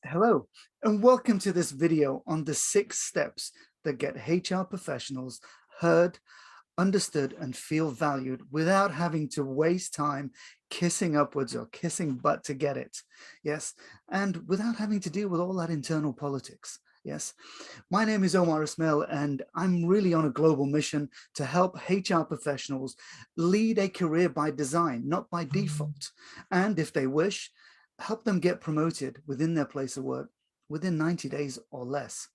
Hello, and welcome to this video on the 6 steps that get HR professionals heard, understood, and feel valued without having to waste time kissing upwards or kissing butt to get it. Yes, and without having to deal with all that internal politics. Yes, my name is Omar Ismail, and I'm really on a global mission to help HR professionals lead a career by design, not by default. And if they wish, help them get promoted within their place of work within 90 days or less.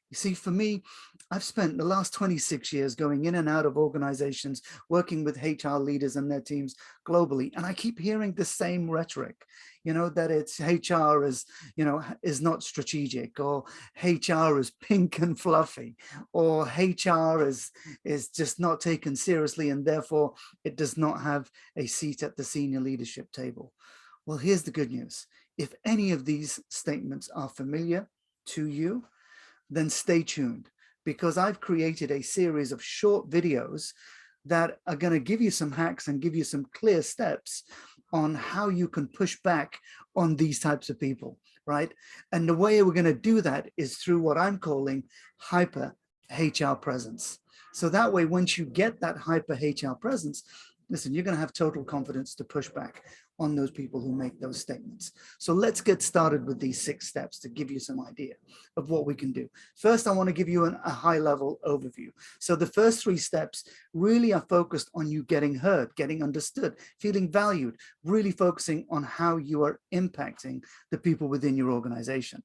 You see, for me, I've spent the last 26 years going in and out of organizations, working with HR leaders and their teams globally. And I keep hearing the same rhetoric, that it's HR is not strategic, or HR is pink and fluffy, or HR is just not taken seriously, and therefore it does not have a seat at the senior leadership table. Well, here's the good news. If any of these statements are familiar to you, then stay tuned, because I've created a series of short videos that are going to give you some hacks and give you some clear steps on how you can push back on these types of people, right? And the way we're going to do that is through what I'm calling hyper HR presence. So that way, once you get that hyper HR presence, listen, you're going to have total confidence to push back on those people who make those statements. So let's get started with these 6 steps to give you some idea of what we can do. First, I want to give you a high-level overview. So the first 3 steps really are focused on you getting heard, getting understood, feeling valued, really focusing on how you are impacting the people within your organization.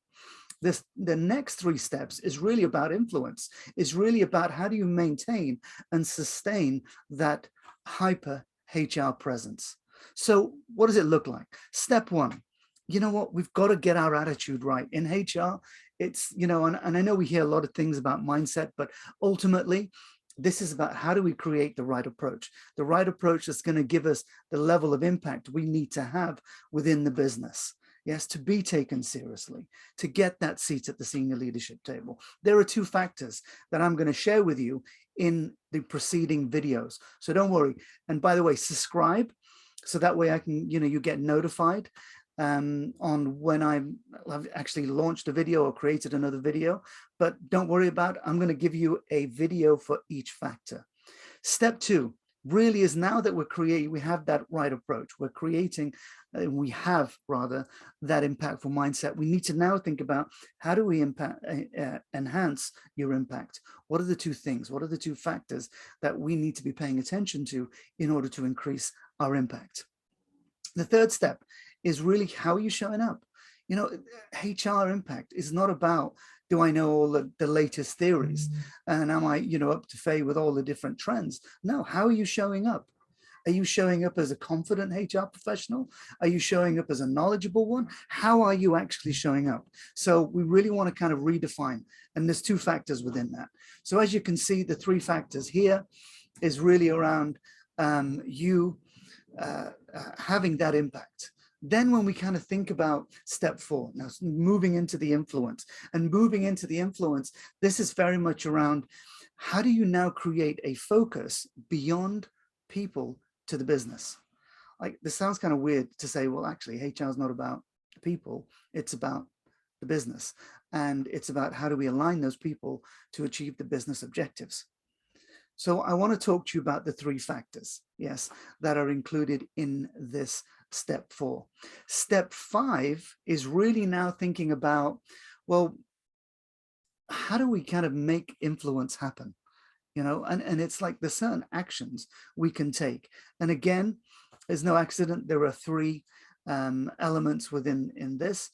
The next 3 steps is really about influence. It's really about how do you maintain and sustain that hyper HR presence. So what does it look like? Step 1, you know what? We've got to get our attitude right. In HR, it's, and I know we hear a lot of things about mindset, but ultimately, this is about how do we create the right approach that's going to give us the level of impact we need to have within the business. Yes, to be taken seriously, to get that seat at the senior leadership table. There are 2 factors that I'm going to share with you in the preceding videos. So don't worry. And by the way, subscribe, so that way I can, you get notified on when I've actually launched a video or created another video. But don't worry about it. I'm going to give you a video for each factor. Step 2 really is, now that we have that right approach, we have that impactful mindset. We need to now think about how do we enhance your impact? What are the 2 things? What are the 2 factors that we need to be paying attention to in order to increase our impact? The third step is really, how are you showing up? HR impact is not about, do I know all the latest theories? And am I, up to fade with all the different trends? No, how are you showing up? Are you showing up as a confident HR professional? Are you showing up as a knowledgeable one? How are you actually showing up? So we really want to kind of redefine, and there's 2 factors within that. So as you can see, the 3 factors here is really around you having that impact. Then when we kind of think about step 4, now moving into the influence, this is very much around, how do you now create a focus beyond people to the business? Like, this sounds kind of weird to say, well, actually, HR is not about people, it's about the business. And it's about how do we align those people to achieve the business objectives. So I want to talk to you about the 3 factors, yes, that are included in this step 4. Step 5 is really now thinking about, well, how do we kind of make influence happen? And it's like there's certain actions we can take. And again, there's no accident. There are 3 elements within this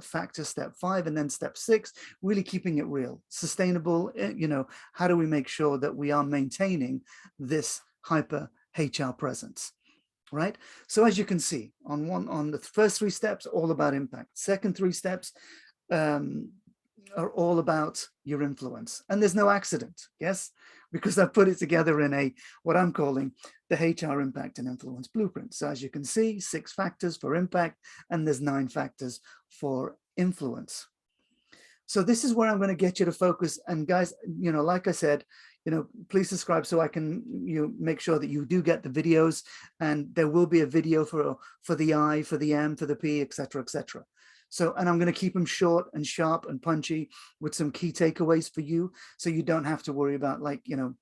factor, step 5, and then step 6, really keeping it real, sustainable. How do we make sure that we are maintaining this hyper HR presence? Right. So as you can see, on the first 3 steps, all about impact. Second 3 steps are all about your influence. And there's no accident, yes, because I've put it together in what I'm calling the HR impact and influence blueprint. So as you can see, 6 factors for impact, and there's 9 factors for influence. So this is where I'm going to get you to focus. And guys, like I said, please subscribe so I can make sure that you do get the videos, and there will be a video for the I, for the M, for the P, etc., etc. So, and I'm going to keep them short and sharp and punchy with some key takeaways for you. So you don't have to worry about, like, you know,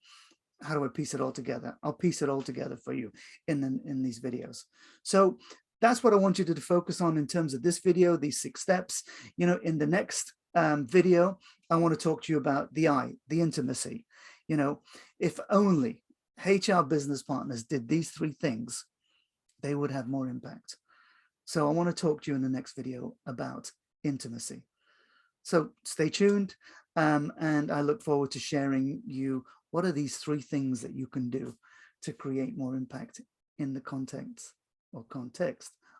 how do I piece it all together? I'll piece it all together for you in these videos. So that's what I want you to focus on in terms of this video, these 6 steps. You know, in the next video, I want to talk to you about the I, the intimacy. You know, if only HR business partners did these 3 things, they would have more impact. So I want to talk to you in the next video about intimacy. So stay tuned, and I look forward to sharing you what are these 3 things that you can do to create more impact in the context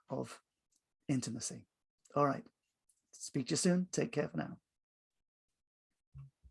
of intimacy. All right. Speak to you soon. Take care for now.